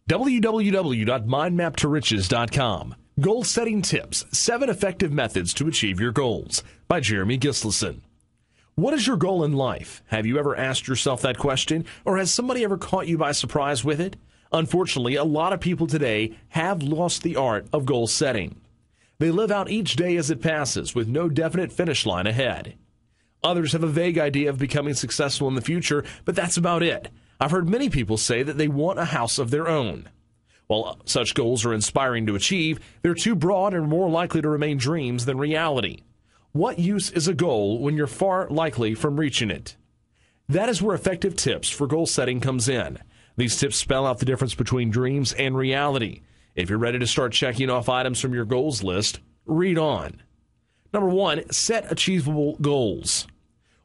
www.mindmaptoriches.com. Goal Setting Tips, 7 Effective Methods to Achieve Your Goals by Jeremy Gislason. What is your goal in life? Have you ever asked yourself that question, or has somebody ever caught you by surprise with it? Unfortunately, a lot of people today have lost the art of goal setting. They live out each day as it passes with no definite finish line ahead. Others have a vague idea of becoming successful in the future, but that's about it. I've heard many people say that they want a house of their own. While such goals are inspiring to achieve, they're too broad and more likely to remain dreams than reality. What use is a goal when you're far likely from reaching it? That is where effective tips for goal setting comes in. These tips spell out the difference between dreams and reality. If you're ready to start checking off items from your goals list, read on. Number 1, set achievable goals.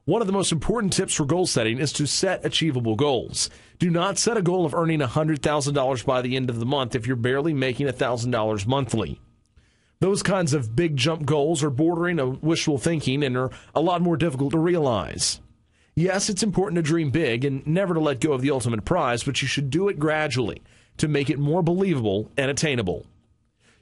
One of the most important tips for goal setting is to set achievable goals. Do not set a goal of earning $100,000 by the end of the month if you're barely making $1,000 monthly. Those kinds of big jump goals are bordering on wishful thinking and are a lot more difficult to realize. Yes, it's important to dream big and never to let go of the ultimate prize, but you should do it gradually to make it more believable and attainable.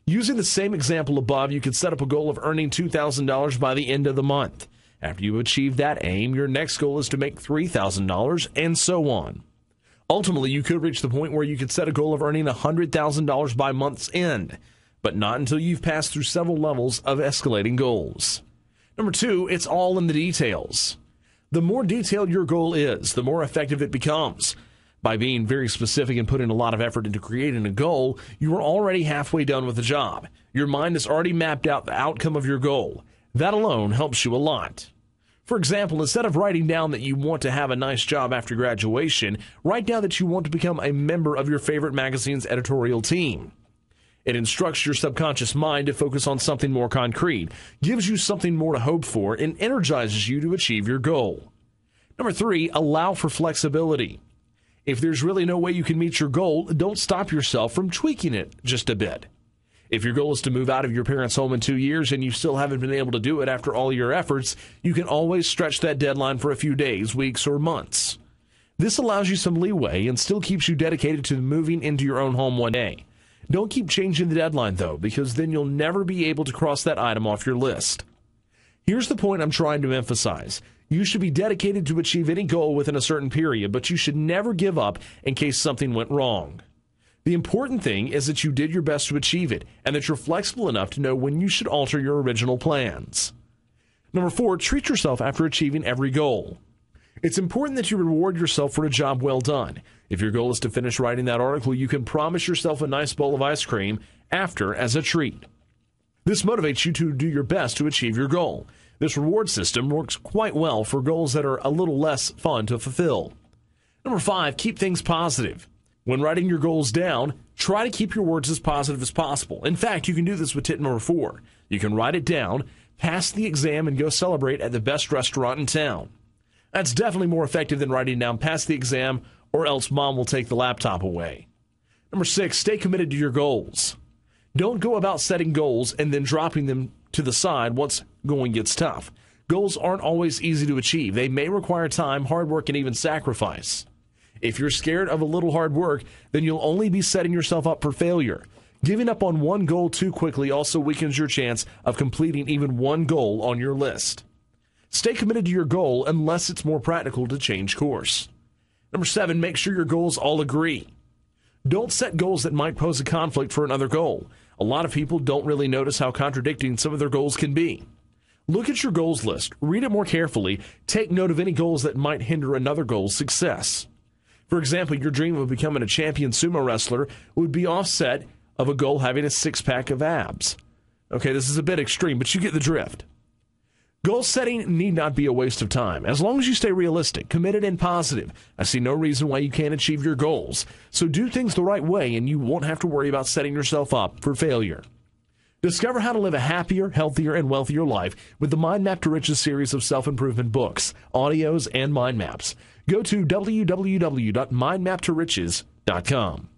Using the same example above, you could set up a goal of earning $2,000 by the end of the month. After you achieve that aim, your next goal is to make $3,000, and so on. Ultimately, you could reach the point where you could set a goal of earning $100,000 by month's end, but not until you've passed through several levels of escalating goals. Number 2, it's all in the details. The more detailed your goal is, the more effective it becomes. By being very specific and putting a lot of effort into creating a goal, you are already halfway done with the job. Your mind has already mapped out the outcome of your goal. That alone helps you a lot. For example, instead of writing down that you want to have a nice job after graduation, write down that you want to become a member of your favorite magazine's editorial team. It instructs your subconscious mind to focus on something more concrete, gives you something more to hope for, and energizes you to achieve your goal. Number 3, allow for flexibility. If there's really no way you can meet your goal, don't stop yourself from tweaking it just a bit. If your goal is to move out of your parents' home in 2 years and you still haven't been able to do it after all your efforts, you can always stretch that deadline for a few days, weeks, or months. This allows you some leeway and still keeps you dedicated to moving into your own home one day. Don't keep changing the deadline, though, because then you'll never be able to cross that item off your list. Here's the point I'm trying to emphasize. You should be dedicated to achieve any goal within a certain period, but you should never give up in case something went wrong. The important thing is that you did your best to achieve it, and that you're flexible enough to know when you should alter your original plans. Number 4, treat yourself after achieving every goal. It's important that you reward yourself for a job well done. If your goal is to finish writing that article, you can promise yourself a nice bowl of ice cream after as a treat. This motivates you to do your best to achieve your goal. This reward system works quite well for goals that are a little less fun to fulfill. Number 5, keep things positive. When writing your goals down, try to keep your words as positive as possible. In fact, you can do this with tip number 4. You can write it down, pass the exam, and go celebrate at the best restaurant in town. That's definitely more effective than writing down pass the exam or else mom will take the laptop away. Number 6, stay committed to your goals. Don't go about setting goals and then dropping them to the side once going gets tough. Goals aren't always easy to achieve. They may require time, hard work, and even sacrifice. If you're scared of a little hard work, then you'll only be setting yourself up for failure. Giving up on one goal too quickly also weakens your chance of completing even one goal on your list. Stay committed to your goal unless it's more practical to change course. Number 7, make sure your goals all agree. Don't set goals that might pose a conflict for another goal. A lot of people don't really notice how contradicting some of their goals can be. Look at your goals list, read it more carefully, take note of any goals that might hinder another goal's success. For example, your dream of becoming a champion sumo wrestler would be offset of a goal having a six-pack of abs. Okay, this is a bit extreme, but you get the drift. Goal setting need not be a waste of time. As long as you stay realistic, committed, and positive, I see no reason why you can't achieve your goals. So do things the right way, and you won't have to worry about setting yourself up for failure. Discover how to live a happier, healthier, and wealthier life with the Mind Map to Riches series of self-improvement books, audios, and mind maps. Go to www.mindmaptoriches.com.